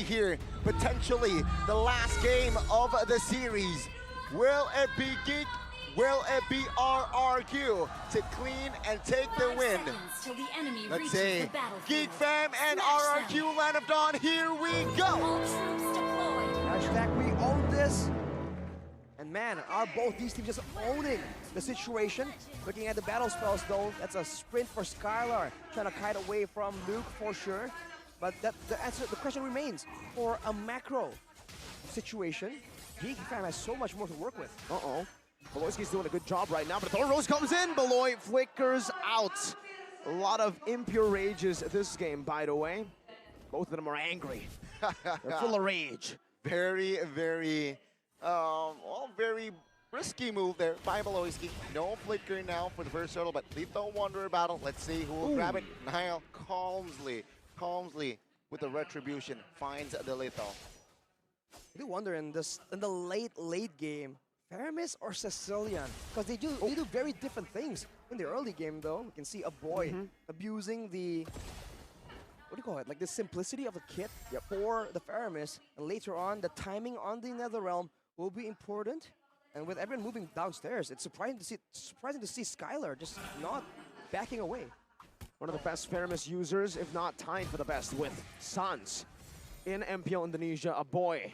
Here, potentially the last game of the series. Will it be Geek? Will it be RRQ to clean and take the win? Let's say Geek Fam and RRQ Land of Dawn, here we go! Hashtag we own this. And man, are both these teams just owning the situation? Looking at the battle spells though, that's a sprint for Skylar, trying to kite away from Luke for sure. But the question remains, for a macro situation, Geek Fam has so much more to work with. Beloyski's doing a good job right now, but the Thorn Rose comes in, Beloy flickers out. A lot of impure rages this game, by the way. Both of them are angry. They're full of rage. Very, very risky move there by Beloyski. No flicker now for the first turtle, but Lethal Wanderer battle. Let's see who will grab it. Niall calmly with the retribution finds the lethal. I do wonder in the late game, Faramis or Sicilian, because they do very different things. In the early game though, we can see a boy abusing the, what do you call it, like the simplicity of the kit for the Faramis, and later on the timing on the Netherrealm will be important. And with everyone moving downstairs, it's surprising to see Skylar just not backing away. One of the best Faramis users, if not tied for the best, with Sans in MPL Indonesia, a boy.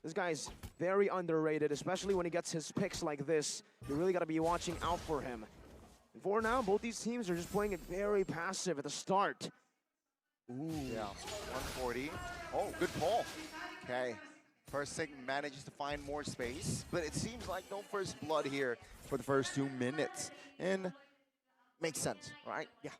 This guy's very underrated, especially when he gets his picks like this. You really got to be watching out for him. And for now, both these teams are just playing it very passive at the start. Ooh. Yeah, 140. Oh, good pull. Okay. First Sig manages to find more space, but it seems like no first blood here for the first 2 minutes. And makes sense, right? Yeah.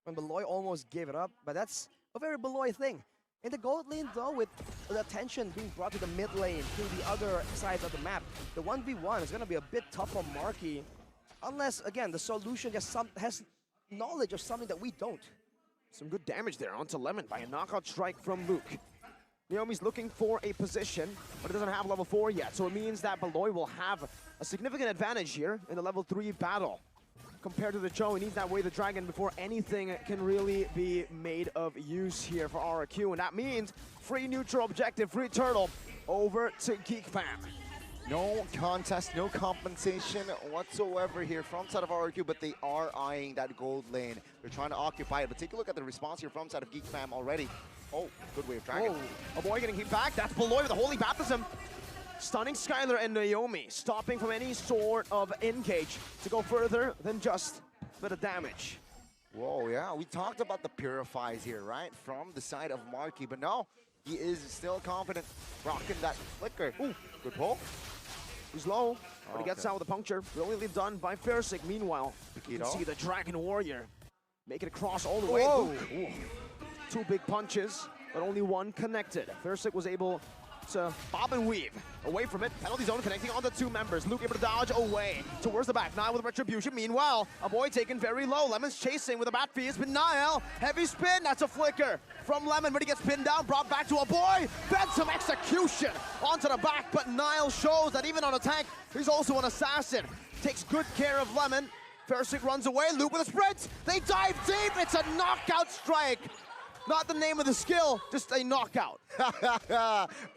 When Beloy almost gave it up, but that's a very Beloy thing. In the gold lane though, with the attention being brought to the mid lane, to the other sides of the map, the 1v1 is going to be a bit tough on Marky. Unless, again, the solution just has knowledge of something that we don't. Some good damage there onto Lemon by a knockout strike from Luke. Naomi's looking for a position, but it doesn't have level 4 yet, so it means that Beloy will have a significant advantage here in the level 3 battle. Compared to the Joe, he needs that Way the Dragon before anything can really be made of use here for RRQ, and that means free neutral objective, free turtle, over to Geek Fam. No contest, no compensation whatsoever here from side of RRQ, but they are eyeing that gold lane. They're trying to occupy it, but take a look at the response here from side of Geek Fam already. Oh, good Way of Dragon. Oh, a boy getting hit back. That's Beloy with the Holy Baptism. Stunning Skylar and Naomi, stopping from any sort of engage to go further than just a bit of damage. Whoa, yeah, we talked about the purifies here, right? From the side of Marky, but no, he is still confident, rocking that flicker. Ooh, good pull. He's low, but he gets out with a puncture. Brilliantly done by Fairsig. Meanwhile, you can see the Dragon Warrior make it across all the way. Ooh. 2 big punches, but only one connected. Fairsig was able to bob and weave away from it. Penalty zone connecting on the 2 members. Luke able to dodge away towards the back. Niall with retribution. Meanwhile, a boy taken very low. Lemon's chasing with a bat feed. It's been Niall. Heavy spin. That's a flicker from Lemon, but he gets pinned down. Brought back to a boy. Then some execution onto the back, but Niall shows that even on a tank, he's also an assassin. Takes good care of Lemon. Fairsig runs away. Luke with a sprint. They dive deep. It's a knockout strike. Not the name of the skill, just a knockout.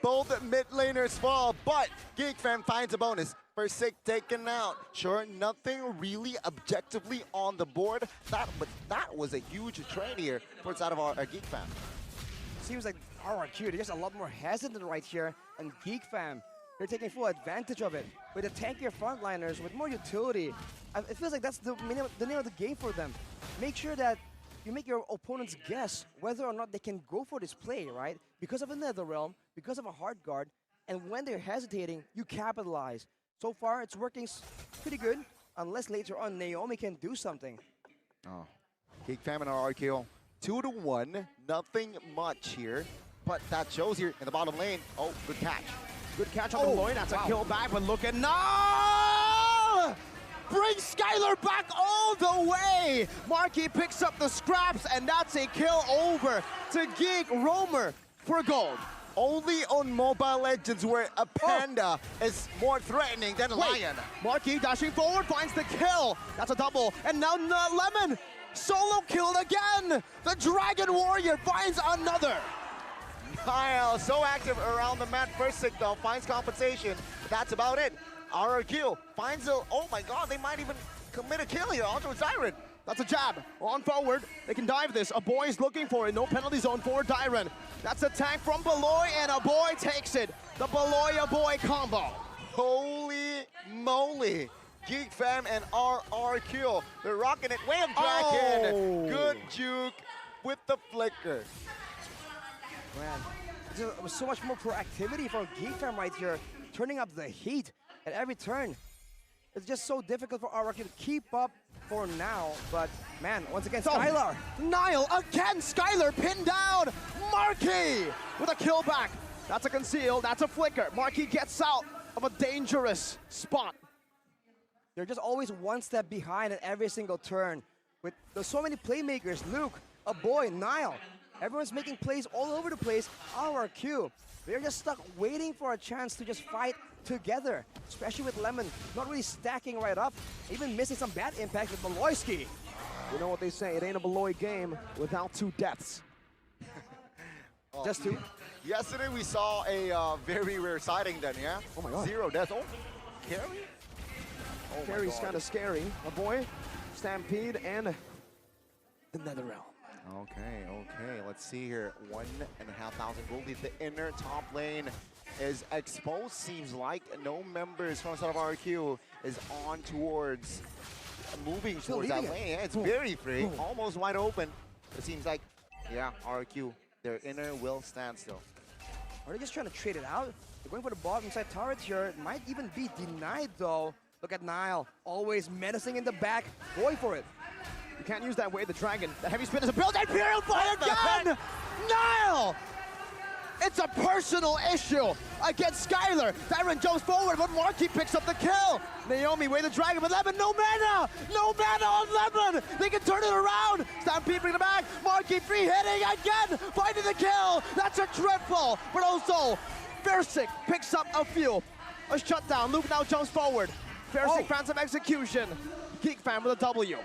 Both mid laners fall, but Geek Fam finds a bonus. First Sig taken out. Sure, nothing really objectively on the board, but that was a huge trade here for side of our Geek Fam. Seems like RRQ, they're just a lot more hesitant right here, and Geek Fam, they're taking full advantage of it. With the tankier frontliners, with more utility, it feels like that's the name of the game for them. Make sure that you make your opponents guess whether or not they can go for this play, right? Because of a Netherrealm, because of a hard guard, and when they're hesitating, you capitalize. So far, it's working pretty good, unless later on Naomi can do something. Oh, Geek Fam and RRQ, 2-1, nothing much here, but that shows here in the bottom lane. Oh, good catch. Good catch on Beloy, that's a kill back, but look at now! Bring Skylar back all the way! Marky picks up the scraps, and that's a kill over to Geek Roamer for gold. Only on Mobile Legends where a panda is more threatening than a lion. Marky dashing forward, finds the kill. That's a double, and now Lemon solo killed again! The Dragon Warrior finds another! Kyle, so active around the mat. First signal finds compensation. That's about it. RRQ finds a, oh my god, they might even commit a kill here onto Siren. That's a jab. On forward. They can dive this. A boy is looking for it. No penalty zone for Dyron. That's a tank from Beloy, and a boy takes it. The Beloy boy combo. Holy moly. Geek Fam and RRQ. They're rocking it. Way of Dragon. Oh. Good juke with the flicker. Man, there was so much more proactivity from Geek Fam right here, turning up the heat at every turn. It's just so difficult for RRQ to keep up for now, but man, once again, Skylar. Nile again, Skylar pinned down. Marquis with a kill back. That's a conceal, that's a flicker. Marquis gets out of a dangerous spot. They're just always one step behind at every single turn. There's so many playmakers, Luke, a boy, Nile. Everyone's making plays all over the place. RRQ, they're just stuck waiting for a chance to just fight together, especially with Lemon not really stacking right up, even missing some bad impact with Maloyski. You know what they say, it ain't a Beloy game without two deaths. Just two. Yesterday we saw a very rare sighting then, yeah? Oh my god. 0 deaths. Oh, Carry? Oh my Carry's God. kind of scary. A boy, Stampede, and the Netherrealm. Okay. Let's see here. 1,500 gold lead. The inner top lane is exposed, seems like. No members from side of RQ is on towards moving towards that lane. Yeah, it's very free, almost wide open. It seems like, yeah, RQ, their inner will stand still. Are they just trying to trade it out? They're going for the bottom side turret here. It might even be denied though. Look at Nile, always menacing in the back, going for it. You can't use that way, the dragon. The heavy spin is a build. Imperial Fire again! Nile! It's a personal issue against Skylar. Dyron jumps forward, but Marquis picks up the kill. Naomi, way the dragon, but Lemon, no mana! No mana on Lemon! They can turn it around! Stampede bring it back. Marquis free hitting again! Finding the kill! That's a triple! But also, Versik picks up a few. A shutdown. Luke now jumps forward. Versik finds some execution. Geek Fam with a W.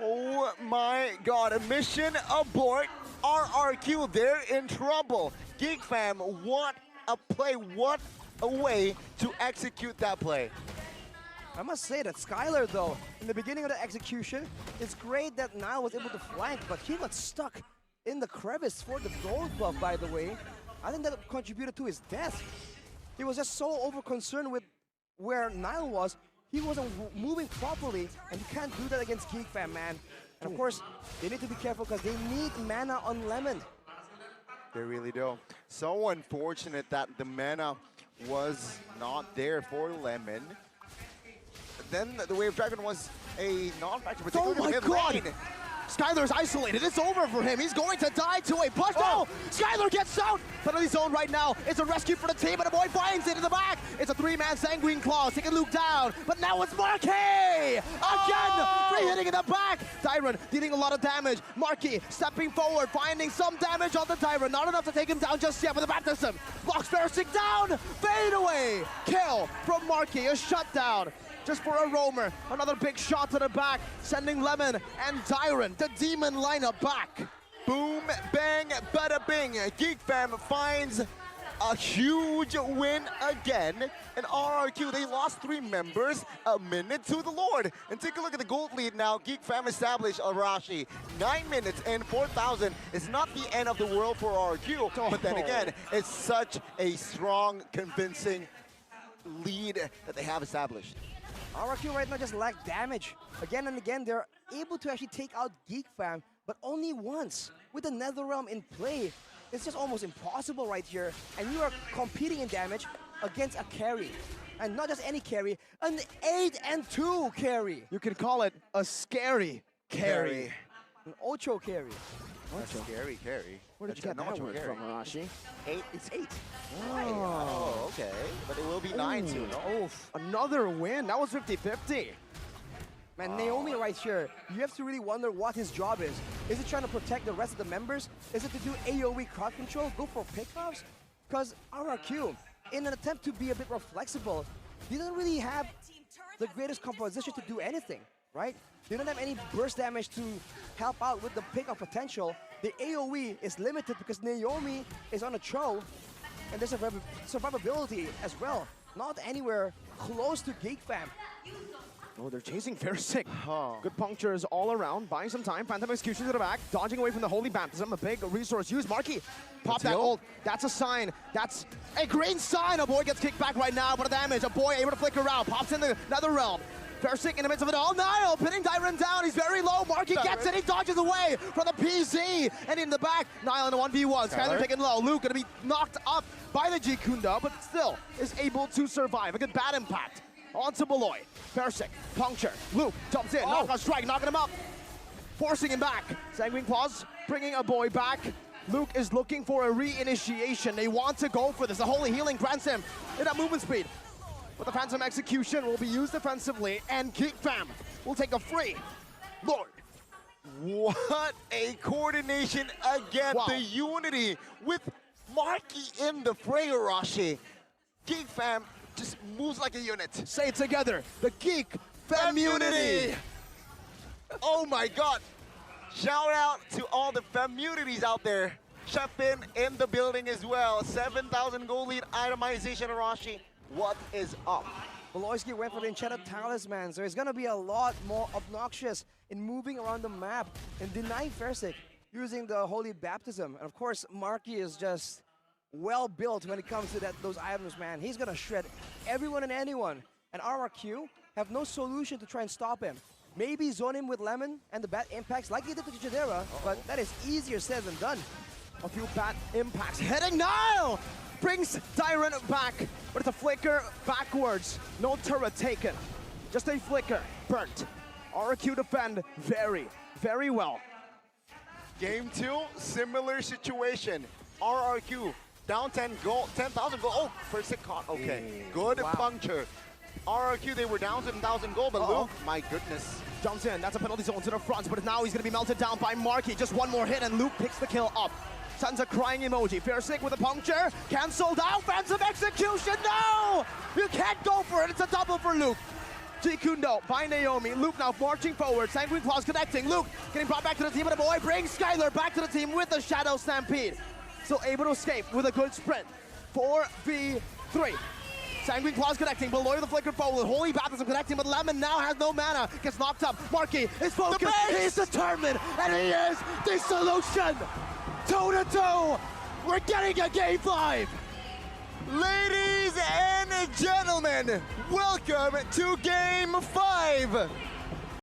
Oh my god, a mission abort. RRQ, they're in trouble. Geek Fam, what a play, what a way to execute that play. I must say that Skylar though, in the beginning of the execution, it's great that Nile was able to flank, but he got stuck in the crevice for the gold buff, by the way. I think that contributed to his death. He was just so over-concerned with where Nile was, he wasn't moving properly, and you can't do that against Geek Fam, man. And of course, they need to be careful because they need mana on Lemon. They really do. So unfortunate that the mana was not there for Lemon. Then the Wave Dragon was a non-factor, Oh particularly my in god! lane. Skylar's isolated. It's over for him. He's going to die to a push. Oh! Skylar gets out! Penalty zone right now. It's a rescue for the team, and a boy finds it in the back. It's a three-man Sanguine Claws taking Luke down. But now it's Marquis! Again! Free hitting in the back. Dyron dealing a lot of damage. Marquis stepping forward, finding some damage on the Dyron. Not enough to take him down just yet with the baptism. Blocks Versik down. Fade away. Kill from Marquis. A shutdown. Just for a roamer. Another big shot to the back, sending Lemon and Dyron, the demon lineup, back. Boom, bang, bada bing. Geek Fam finds a huge win again. And RRQ, they lost 3 members, a minute to the Lord. And take a look at the gold lead now. Geek Fam established Arashi. 9 minutes and 4,000 is not the end of the world for RRQ. But then again, it's such a strong, convincing lead that they have established. RRQ right now just lack damage. Again and again, they're able to actually take out Geek Fam, but only once. With the Netherrealm in play, it's just almost impossible right here. And you are competing in damage against a carry. And not just any carry, an 8-2 carry. You can call it a scary carry. An Ocho carry. That's scary carry. Where did you get that word from, Arashi? 8. It's 8. Oh. Oh, okay. But it will be 9 soon. Oh, another win. That was 50-50. Man, Naomi right here, you have to really wonder what his job is. Is it trying to protect the rest of the members? Is it to do AoE crowd control, go for pickoffs? Because RRQ, in an attempt to be a bit more flexible, he doesn't really have the greatest composition to do anything, right? They don't have any burst damage to help out with the pickoff potential. the AoE is limited because Naomi is on a throw, and there's a survivability as well. Not anywhere close to Geek fam. Oh, they're chasing Versick. Good punctures all around, buying some time. Phantom Execution to the back, dodging away from the Holy Baptism. A big resource use. Marky, pop that ult. That's a sign. That's a green sign. A boy gets kicked back right now. What a damage. A boy able to flicker around. Pops in the Nether Realm. Versick in the midst of it all. Niall pinning Dyron down. He's very low. Marky gets it. He dodges away from the PZ. And in the back, Niall in the 1v1. Skyler taken low. Luke going to be knocked up by the Jikunda, but still is able to survive. A good bad impact. On to Beloy. Versick, puncture. Luke jumps in. Knockout strike, knocking him up. Forcing him back. Sanguine Claws bringing a boy back. Luke is looking for a re-initiation. They want to go for this. The Holy Healing grants him in that movement speed. But the Phantom Execution will be used defensively, and Geek fam will take a free. Lord. What a coordination again. Wow. The unity with Marky in the fray, Arashi. Geek fam just moves like a unit. Say it together. The Geek fam unity. Oh my God. Shout out to all the communities out there. Chefin in the building as well. 7,000 gold lead itemization, Arashi. What is up? Beloyski went for the Enchanted Talisman, so he's gonna be a lot more obnoxious in moving around the map and denying Versick using the Holy Baptism. And of course, Marky is just well built when it comes to those items, man. He's gonna shred everyone and anyone. And RRQ have no solution to try and stop him. Maybe zone him with Lemon and the bad impacts like he did to Jadera, but that is easier said than done. A few bad impacts. Heading Nile! Brings Dyron back, but it's a flicker backwards. No turret taken. Just a flicker. Burnt. RRQ defend very, very well. Game 2, similar situation. RRQ down 10,000 gold. Oh, first it caught. Okay, good puncture. RRQ, they were down 7,000 gold, but Luke, my goodness. Jumps in, that's a penalty zone to the front, but now he's gonna be melted down by Marky. Just one more hit and Luke picks the kill up. Sends a crying emoji. Versick with a puncture. Cancelled out. Phantom Execution. No! You can't go for it. It's a double for Luke. Jikundo by Naomi. Luke now marching forward. Sanguine Claws connecting. Luke getting brought back to the team, and the boy brings Skyler back to the team with the Shadow Stampede. Still able to escape with a good sprint. 4v3. Sanguine Claws connecting. Below the flicker forward. Holy Baptism connecting, but Lemon now has no mana. Gets knocked up. Marky is focused. He's determined, and he is the solution. 2-2. We're getting a game 5. Ladies and gentlemen, welcome to Game 5.